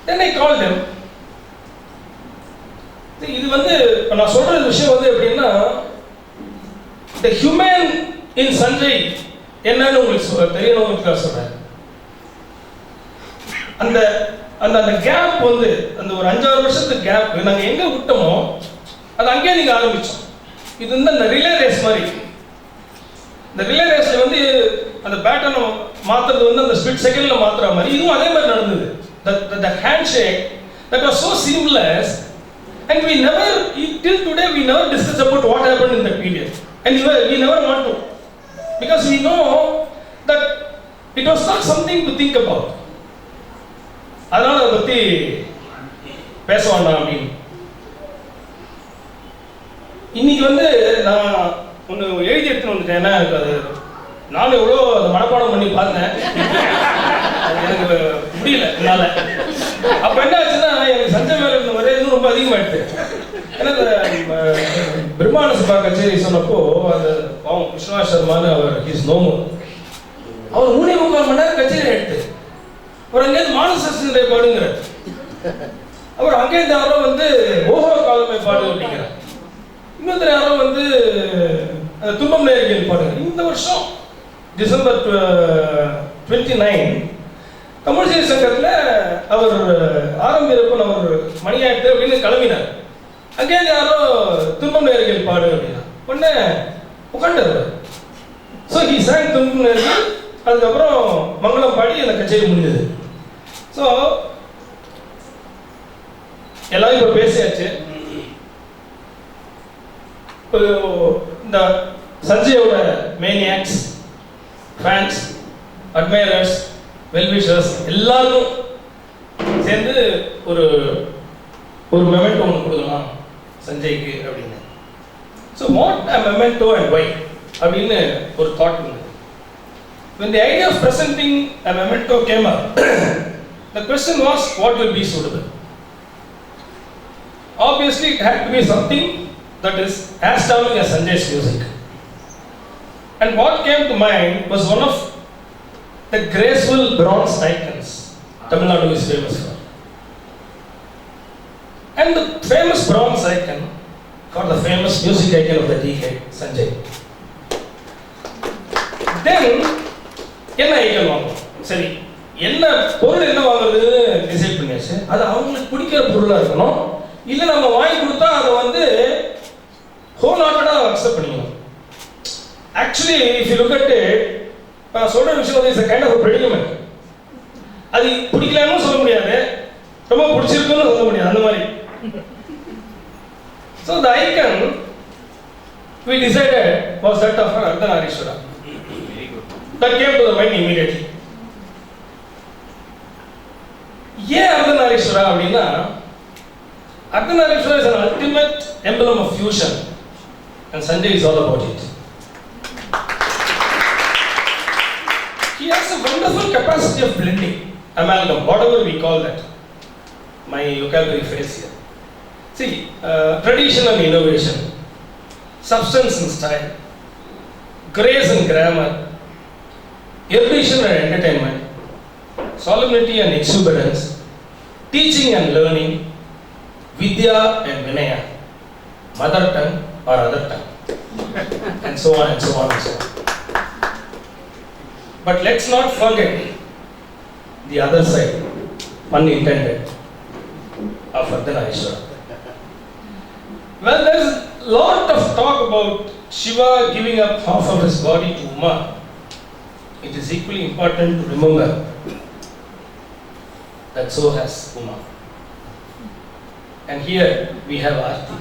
Then I called him. இது வந்து நான் சொல்ற விஷயம் வந்து எப்படின்னா, the human in Sanjay என்னன்னு உங்களுக்கு தெரியணும்னு சொல்றேன். அந்த அந்த அந்த கேப் வந்து அந்த ஒரு 5-6 வருஷத்துக்கு கேப் நாங்கள் எங்கே விட்டோமோ அது அங்கேயே நீங்கள் ஆரம்பித்தோம். இது வந்து அந்த ரிலே ரேஸ் மாதிரி. இந்த ரிலே ரேஸில் வந்து அந்த பேட்டர்னை மாற்றுறது வந்து அந்த ஸ்பிட் செகண்டில் மாற்றுற மாதிரி இதுவும் அதே மாதிரி நடந்தது. The handshake that was so seamless, and we never, till today we never discuss about what happened in that period, and we never want to, because we know that it was not something to think about. அதனால அதை பற்றி பேச வேண்டாம் அப்படின்னு. இன்னைக்கு வந்து நான் ஒன்று எழுதி எடுத்துன்னு வந்துட்டேன். ஏன்னா எனக்கு அது நானும் எவ்வளோ அதை மனப்பாடம் பண்ணி பார்த்தேன், எனக்கு முடியல என்னால். அப்போ என்ன ஆச்சுன்னா, எனக்கு சஞ்சய் மேலே இருந்த ஒரே இதுவும் ரொம்ப அதிகமாகிடுது. ஏன்னா இந்த பிரம்மாண்ட சபா கச்சேரி சொன்னப்போ அந்த பாவம் கிருஷ்ணா சர்மான்னு அவர் ஹீஸ் நோமோ, அவர் 3.25 மணி நேரம் கச்சேரி எடுத்து அவர் அங்கேருந்து மானசஸ்திரை பாடுங்கிறார். அவர் அங்கேருந்து யாரோ வந்து ஓஹோ காலமே பாடு அப்படிங்கிறார். இன்னொருத்தர் யாரோ வந்து துன்பம் நேரில் பாடுங்க. இந்த வருஷம் டிசம்பர் 29 தமிழ்சேரி சங்கத்தில் அவர் ஆரம்பிப்பன் அவர் மணியாயிட்டு அப்படின்னு கிளம்பினார். அங்கேருந்து யாரோ துன்பம் நேரில் பாடு அப்படின்னா உடனே உட்காண்டார். ஸோ ஹி சாங் துன்பம் நேரில். அதுக்கப்புறம் மங்களம் பாடி அந்த கச்சேரி முடிஞ்சது. ஸோ எல்லாரும் இப்போ பேசியாச்சு. இந்த சஞ்சயோட மேனியாக்ஸ், ஃபேன்ஸ், அட்மைரர்ஸ், வெல்விஷர்ஸ் எல்லாரும் சேர்ந்து ஒரு ஒரு மெமெண்டோ ஒன்று கொடுக்கலாம் சஞ்சய்க்கு அப்படின்னு. So what a memento and why அப்படின்னு ஒரு தாட் இருந்தது. When the idea of presenting a memento came up, the question was what will be suitable. Obviously, it had to be something that is as charming as Sanjay's music. And what came to mind was one of the graceful bronze icons Tamil Nadu is famous for. And the famous bronze icon for the famous music icon of the decade, Sanjay. Then என்ன icon வாங்கணும், சரி என்ன பொருள் என்ன வாங்குறதுன்னு decide பண்ணியாச்சு. அது அவங்களுக்கு பிடிக்கிற பொருளாக இருக்கணும். இல்லை நம்ம வாங்கி கொடுத்தா அதை வந்து ஹோல் ஹார்ட்டடாக அக்செப்ட் பண்ணிக்கணும். Actually if you look at it, நான் சொல்கிற விஷயம் வந்து இட்ஸ் கைண்ட் ஆஃப் ப்ரெடிகமெண்ட். அது பிடிக்கலன்னு சொல்ல முடியாது, ரொம்ப பிடிச்சிருக்குன்னு சொல்ல முடியாது, அந்த மாதிரி. So the icon we decided was that of Ardhanarishwara. That came to the mind immediately. Yeah, Ardhanarishwara அப்படின்னா, Ardhanarishwara is an ultimate emblem of fusion, and Sanjay is all about it. He has a wonderful capacity of blending, amalgam, whatever we call that. My vocabulary phrase here. See, tradition and innovation, substance and style, grace and grammar, erudition and entertainment, solemnity and exuberance, teaching and learning, vidya and vinaya, mother tongue or other tongue, and so on and so on and so on. But let's not forget the other side, pun intended, of Ardhanarishwara. Well, there's a lot of talk about Shiva giving up half of his body to Uma. It is equally important to remember that so has Uma. And here we have Aarti.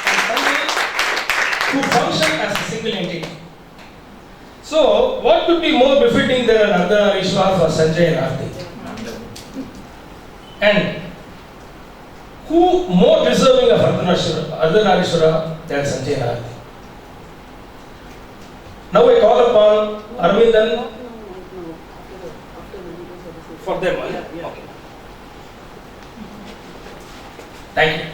And Sanjay, who function as a single entity. So, what could be more befitting than an Ardhanarishwara for Sanjay and Aarti? And who more deserving of Ardhanarishwara than Sanjay and Aarti? Now I call upon Arvindan for them. Okay. Thank you.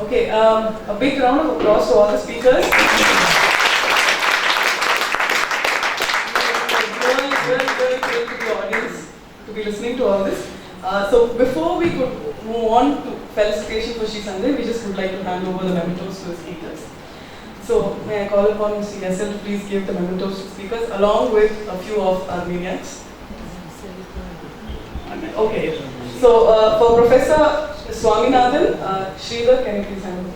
Okay, a big round of applause to all the speakers. Really thrilled to the audience to be listening to all this. So before we could move on to felicitation for Shri Sanjay, we just would like to hand over the mementos to the speakers. So may I call upon Mr. Yesel to please give the mementos to the speakers along with a few of our maniacs. Okay, so for Professor Swaminathan, Sridhar, can you please hand over?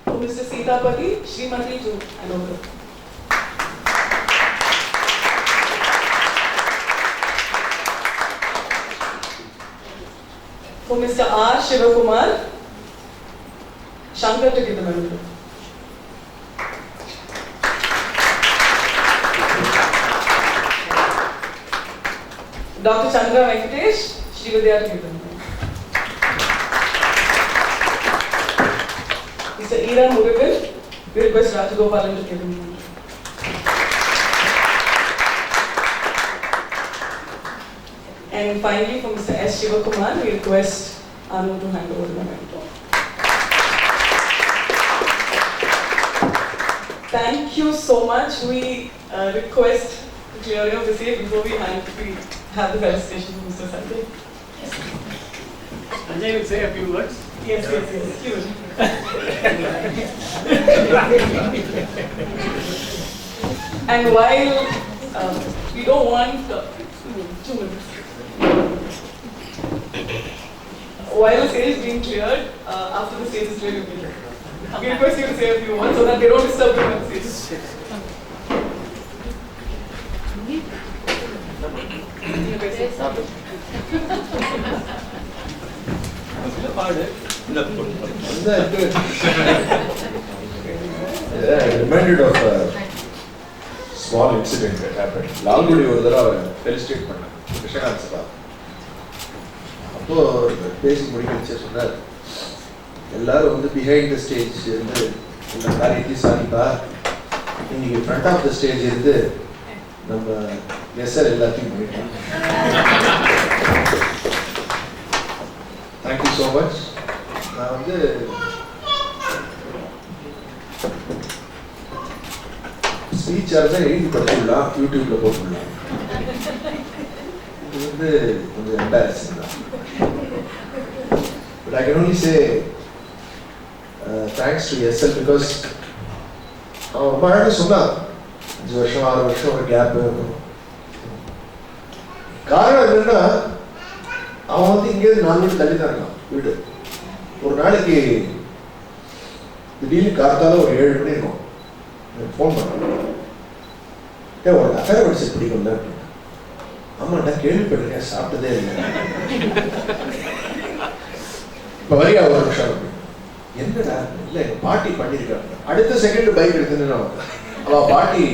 For Mr. Sitapati, Srimati to hand over. For Mr. R. Shivakumar, Shankar to give the memento. Dr. Chandra Venkatesh, Srividya to give the memento. Mr. Ira Murugan, we request Rajagopalan to give the memento. And finally, for Mr. S. Shivakumar, we request Anu to hand over the memento. Thank you so much. We request the clearing of the seat before we have the felicitation for Mr. Sanjay. Yes. Sanjay will say a few words. Yes. Huge. And while we don't want 2 minutes. While the stage is being cleared, after the stage is cleared, we request you to say a few words so that they don't disturb you on stage. Reminded of a small incident that happened. Lalgudi ஒரு தடவை felicitate பண்ணாங்க கிருஷ்ணகாந்த் சபா. அப்போ பேசி முடிக்கச்சே சொன்னார், எல்லாரும் வந்து behind the stage இருந்து இந்த காரியத்தையும் சாதிப்பா, இன்னைக்கு ஃப்ரண்ட் ஆஃப் த ஸ்டேஜ் இருந்து நம்ம எஸ்ஆர் எல்லாத்தையும் பண்ணிட்டோம். Thank you so much. நான் வந்து ஸ்பீச்சாக இருந்தால் எழுதி படிச்சுடலாம், யூடியூப்ல போட்டுடலாம். இது வந்து கொஞ்சம் எம்பாரசிங் தான். But I can only say thanks to SL because அவன் ரொம்ப அழகாக சொன்னான், 5 வருஷம் 6 வருஷம் ஒரு கேப் இருக்கும். காரணம் என்னன்னா, அவன் வந்து இங்கேருந்து 4 வீடு தள்ளி தான் இருக்கான் வீடு. ஒரு நாளைக்கு திடீர்னு காத்தால ஒரு 7 மணி இருக்கும், ஃபோன் பண்ணான், உனக்கு அக்கறை படிச்சு பிடிக்கும்ல அப்படின்னா. ஆமாண்டா, கேள்விப்பட்டிருக்கேன், சாப்பிட்டதே இல்லை. இப்போ வரியா ஒரு நிமிஷம் அப்படி, என்னடா இல்லை எங்கள் பாட்டி பண்ணியிருக்காங்க. அடுத்த செகண்ட் பைக் எடுத்துன்னு அவள் பாட்டி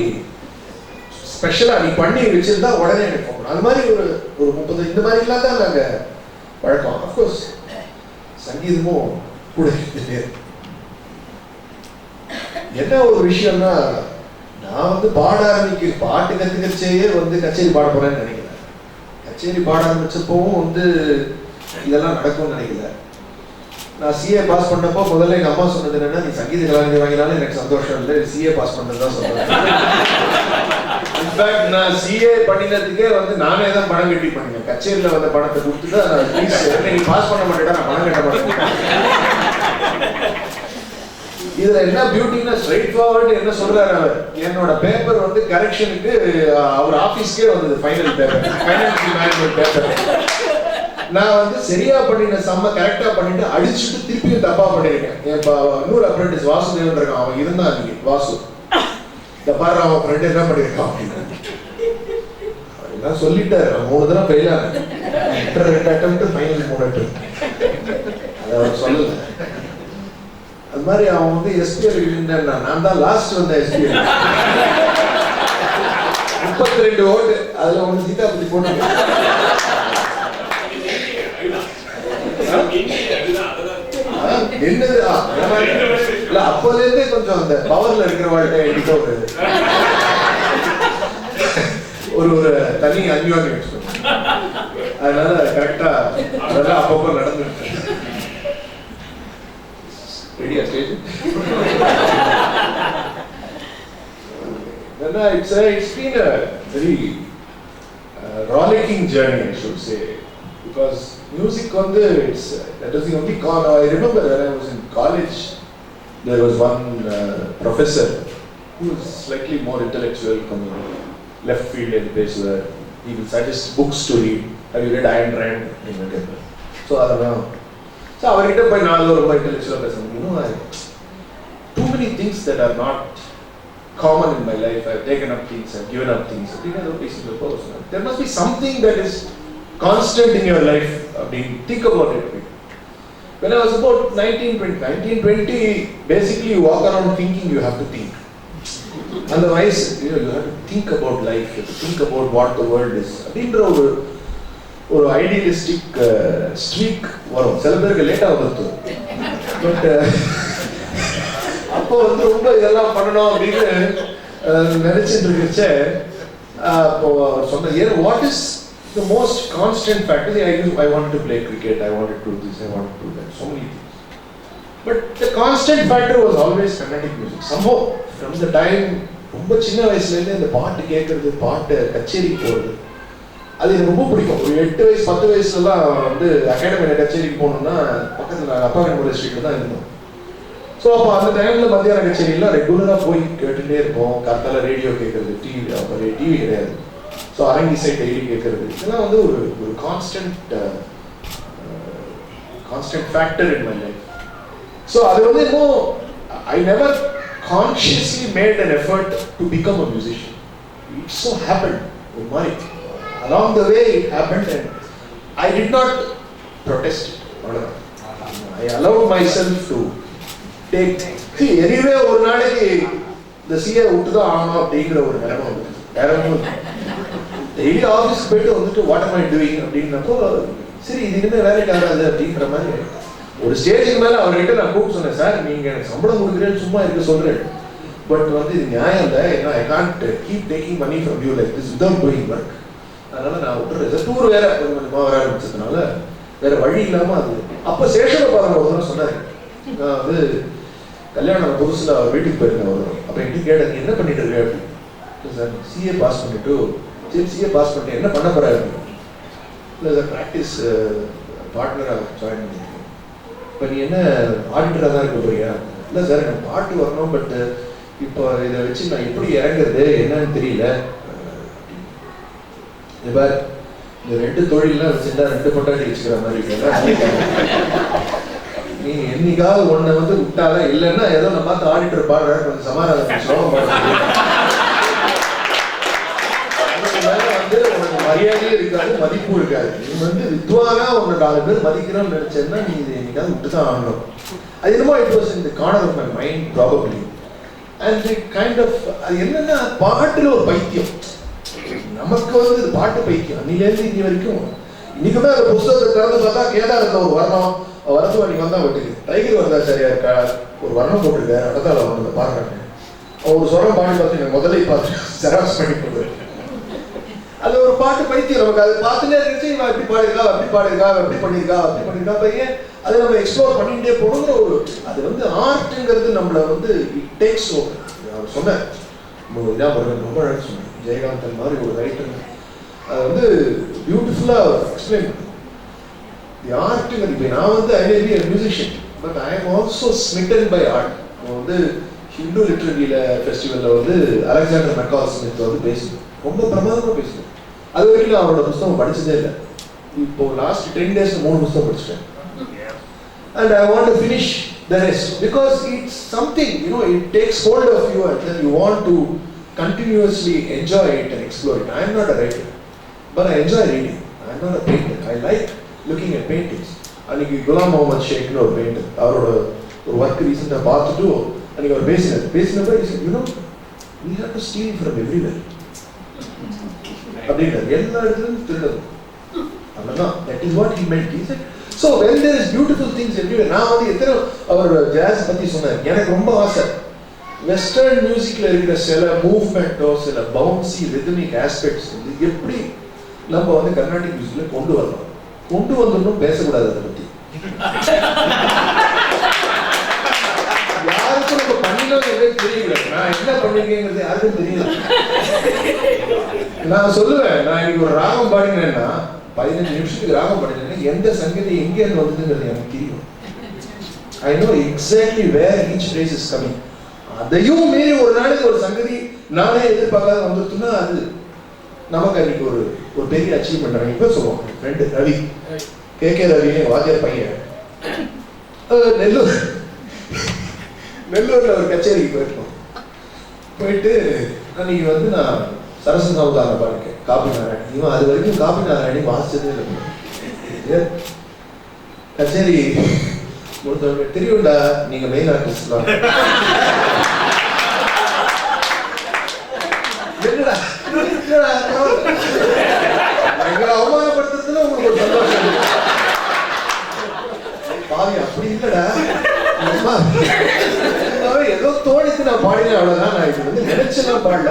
ஸ்பெஷலாக நீ பண்ணி வச்சிருந்தா உடனே எனக்கு போகணும். அது மாதிரி ஒரு 30 இந்த மாதிரிலாம் தான் நாங்கள் வழக்கம். அஃப்கோர்ஸ் சங்கீதமும் கூட என்ன ஒரு விஷயம்னா, நான் வந்து பாட பாட்டு கற்றுக்கச்சேயே வந்து கச்சேரி பாட போகிறேன்னு நினைக்கல. கச்சேரி பாட ஆரம்பிச்சப்பவும் வந்து இதெல்லாம் நடக்கும்னு நினைக்கல. நான் சிஏ பாஸ் பண்ணப்போ முதல்ல எங்கள் அம்மா சொன்னது என்னன்னா, நீ சங்கீத கலைஞர் வாங்கினாலும் எனக்கு சந்தோஷம் இல்லை, சிஏ பாஸ் பண்ணது தான் சொன்னேன். இன்ஃபேக்ட் நான் சிஏ பண்ணினதுக்கே வந்து நானே தான் பணம் கட்டி பண்ணினேன். கச்சேரியில் வந்த பணத்தை கொடுத்துட்டு ப்ளீஸ் நீ பாஸ் பண்ண மாட்டேடா, நான் பணம் கட்ட மாட்டேன். இதுல என்ன பியூட்டின்னா, ஸ்ட்ரைட் ஃபார்வர்ட் என்ன சொல்றாரு அவர், என்னோட பேப்பர் வந்து கரெக்ஷனுக்கு அவர் ஆபீஸ்க்கே வந்தது, final paper, financial management paper. நான் வந்து சரியா பண்ணின சம்ம கரெக்டா பண்ணிட்டு அடிச்சுட்டு திருப்பியும் தப்பா பண்ணிருக்கேன். இப்போ இன்னொரு அப்ரெண்டிஸ் வாசுதேவன் இருக்கான், அவன் இருந்தான் அன்னைக்கு. வாசு இந்த பாரு அவன் ஃப்ரெண்ட் என்ன பண்ணிருக்கான் அப்படின்னு சொல்லிட்டாரு. அவன் 3 தடவை ஃபெயில் ஆனேன், 2 அட்டெம்ப்ட் ஃபைனல் 3 அட்டெம்ப்ட். அதை அவர் சொல்லல. அது மாதிரி அவன் வந்து எஸ்பிஎல் இருந்தா, நான் தான் லாஸ்ட் வந்த எஸ்பிஎல். 32 ஓட்டு, அதுல 1 சீட்டா பத்தி போட்டு என்னது இல்ல அப்போல இருந்தே கொஞ்சம் அந்த பவர்ல இருக்கிற வாழ்க்கை எடுக்க ஒரு ஒரு தனி அந்யோன்யம் எக்ஸ்பெக்ட். அதனால கரெக்டா அதெல்லாம் அப்பப்போ நடந்துருக்கு. ரெடியா stage? It's been a very rollicking journey, I should say, because music that was the only I remember when I was in college, there was one professor who was slightly more intellectual, coming left field and place where he will suggest books to read. Have you read Ayn Rand? So I don't know. So I read up by now ரொம்ப intellectual person. Too many things that are not common in my life. I've taken up things, I've given up things. There must be something that is constant in your life. Think about it. When I was about 1920, basically you walk around thinking you have to think. Otherwise, you have to think about life, you have to think about what the world is. ஒரு idealistic streak வரும். சில பேருக்கு லேட்டாக வருது. But அப்போ ரொம்ப இதெல்லாம் பண்ணணும் அப்படின்னு நினைச்சிட்டு இருந்துச்சு. அப்போ சொன்ன what is the most constant factor? I wanted to play cricket, I wanted to do this, I wanted to do that, so many things. But the constant factor was always Carnatic music. Somehow from the time ரொம்ப சின்ன வயசுலேருந்து அந்த பாட்டு கேட்கறது, பாட்டு கச்சேரி போகிறது, அது எனக்கு ரொம்ப பிடிக்கும். ஒரு 8 வயசு 10 வயசுலாம் அகாடமியில் கச்சேரிக்கு போகணும்னா பக்கத்தில் அப்பா கணபதி ஸ்ட்ரீட்டில் தான் இருந்தோம். ஸோ அப்போ அந்த டைமில் மத்தியான கச்சேரியெல்லாம் ரெகுலராக போய் கேட்டுகிட்டே இருப்போம். காத்தால ரேடியோ கேட்கறது, டிவி கிடையாது. ஸோ அரங்கிசை டெய்லி கேட்கறது, இதெல்லாம் ஒரு constant factor in my life. So அது இன்னும் I never consciously made an effort to become a musician. It so happen ஒரு மாதிரி. Along the way it happened and I did not protest. I allowed myself to take. See, anyway ஒரு நாளைக்கு இந்த CA விட்டு தான் ஆகணும் அப்படிங்கிற ஒரு நிலைமை வந்து வேற ஒன்றும் டெய்லி ஆஃபீஸ் போயிட்டு வாட் am I doing அப்படின்னப்போ சரி இது இனிமேல் வேலைக்கு ஆகாது அப்படிங்கிற மாதிரி ஒரு ஸ்டேஜுக்கு மேலே அவர்கிட்ட நான் கூப்பிட்டு சொன்னேன், சார் நீங்கள் எனக்கு சம்பளம் கொடுக்குறேன்னு சும்மா இருக்க சொல்கிறேன், பட் இது நியாயம் இல்லை, ஏன்னா I can't keep taking money from you like this without doing work. அதனால நான் விட்டுறேன். டூர் வேற கொஞ்சமாக வர ஆரம்பிச்சதுனால வேற வழி இல்லாமல் அது. அப்போ சேஷனபாதம் ஒரு தடவை சொன்னார், நான் கல்யாணம் புதுசில் அவர் வீட்டுக்கு போயிருக்கேன். அவர் அப்போ என்கிட்ட கேட்டேன், நீ என்ன பண்ணிட்டு இருக்க அப்படின்னு. சார் சிஏ பாஸ் பண்ணிட்டு, சரி சிஏ பாஸ் பண்ணிட்டு என்ன பண்ண போறாரு? இல்லை சார் ப்ராக்டிஸ் பார்ட்னராக ஜாயின் பண்ணியிருக்கேன். இப்போ நீ என்ன ஆடிட்டராக தான் இருக்க போறியா? இல்லை சார் எனக்கு பாட்டு வரணும், பட் இப்போ இதை வச்சு நான் எப்படி இறங்குறது என்னன்னு தெரியல. இந்த 2 தொழிலாம் வச்சுட்டா 2 பொண்டாட்டி வச்சுக்கிற மாதிரி இருக்கு. நீ என்னைக்காவது ஒன்றை விட்டால, இல்லைன்னா ஏதோ நம்ம பார்த்து ஆடிட்டர் பாடுற கொஞ்சம் சமாதானம் ஸ்லோகம் பாடுறது, உனக்கு மரியாதையும் இருக்காது, மதிப்பும் இருக்காது. நீ வித்வானா உன்னை 4 பேர் மதிக்கிறோம்னு நினைச்சேன்னா நீ இது என்னைக்காவது விட்டு தான் ஆகணும். அது என்னமோ it was in the corner of my mind probably. And kind of அது என்னன்னா பாட்டுல ஒரு பைத்தியம். நமக்கு பாட்டு பைத்தியம் அன்னிலேருந்து இன்னி வரைக்கும். இன்னைக்குமே அந்த புத்தகத்தை திறந்து பார்த்தா கேதாரத்தில் ஒரு வர்ணம் வரதுவா நீ வந்தா வீட்டுக்கு டைகர் வரதா சரியா இருக்கா ஒரு வர்ணம் போட்டிருக்காரு, அடுத்தால அவனை பாடுறாங்க. ஒரு சொரம் பாடி பார்த்து முதல்ல பார்த்து ஜெராக்ஸ் பண்ணி போடுவேன். அது ஒரு பாட்டு பைத்தியம் நமக்கு. அது பார்த்துட்டே இருந்துச்சு, இவன் எப்படி பாடிருக்கா, அப்படி பாடிருக்கா, எப்படி பண்ணியிருக்கா, அப்படி பண்ணியிருக்கா பையன். அதை நம்ம எக்ஸ்ப்ளோர் பண்ணிகிட்டே போகணுங்கிற ஒரு அது ஆர்ட்டுங்கிறது நம்மளை இட் டேக்ஸ் ஓவர். அவர் சொன்னேன் இதான் ரொம்ப அழகாக சொன்னேன், ஜெயகாந்தன் மாதிரி ஒரு ரைட்டர் அது பியூட்டிஃபுல்லாக எக்ஸ்பிளைன் பண்ணேன். தி ஆர்ட்டுங்கிறது இப்போ நான் I may be a musician, but I am also smitten by art. Hindu லிட்ரரியில் ஃபெஸ்டிவலில் அலெக்சாண்டர் மெக்கால் ஸ்மித் பேசணும், ரொம்ப பிரமாதமாக பேசணும். அது வரைக்கும் அவரோட புத்தகம் படிச்சதே இல்லை. இப்போ லாஸ்ட் 10 days 3 புத்தகம் படிச்சிட்டேன். And I want to finish the rest because it's something, it takes hold of you and then you want to continuously enjoy it and explore it. I am not a writer, but I enjoy reading. I am not a painter. I like looking at paintings. Aniki Ghulam Mohammad Sheikh no painter. Avaroda ஒரு work recently பார்த்துட்டு அன்னைக்கு அவர் பேசினப்ப he said, we have to steal from everywhere. அப்படின்னா எல்லா இடத்துலையும் திருடணும். அவ்வளோதான். That is what he meant. He said, so when there is beautiful things everywhere. நான் எத்தனை அவர் ஜாஸ் பற்றி சொன்னார், எனக்கு ரொம்ப ஆசை. வெஸ்டர்ன் மியூசிக்ல இருக்கிற சில மூவ்மெண்ட்டோ சில பவுன்சி ரிதமிக் ஆஸ்பெக்ட்ஸ் வந்து எப்படி நம்ம வந்து கர்நாடிக் மியூசிக்ல கொண்டு வரலாம், கொண்டு வந்துடணும், பேசக்கூடாது அதை பத்தி. யாருக்கும் நம்ம பண்ணினோம் தெரியல, நான் என்ன பண்ணிருக்கேங்கிறது யாருக்கும் தெரியல. நான் சொல்லுவேன், நான் இன்னைக்கு ஒரு ராகம் பாடினேன்னா 15 நிமிஷத்துக்கு ராகம் பாடினேன்னா எந்த சங்கதி எங்க இருந்து வந்ததுங்கிறது எனக்கு தெரியும். I know exactly where each phrase is coming. அதையும் மீறி ஒரு நாளைக்கு ஒரு சங்கதி நானே எதிர்பார்க்காத வந்துருச்சுன்னா அது நமக்கு அன்னைக்கு ஒரு பெரிய அச்சீவ்மெண்ட். இப்ப சொல்லுவோம் ஃப்ரெண்டு ரவி, கே ரவி வாத்தியார் பையன், நெல்லூர்ல ஒரு கச்சேரிக்கு போயிருக்கோம். போயிட்டு அன்னைக்கு வந்து நான் சரஸ்வதி அவதாரம் பாருக்கேன் காபி நாராயணி. இவன் அது வரைக்கும் காபி நாராயணி வாசிச்சதே இல்லை. கச்சேரி ஒருத்தவங்க தெரியும்டா நீங்க மெயின் ஆர்டிஸ்ட் தான். எங்களை அவமானப்படுத்துறதுல உங்களுக்கு ஒரு சந்தோஷம். பாவி அப்படி இல்லடா, ஏதோ தோணித்து நான் பாடினேன் அவ்வளவுதான். நான் இது வந்து நினைச்செல்லாம் பாடல.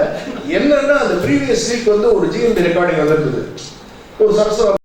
என்னன்னா அந்த ப்ரீவியஸ் வீக் வந்து ஒரு ஜிஎம்பி ரெக்கார்டிங் வந்திருந்தது. ஒரு சரஸ்வதி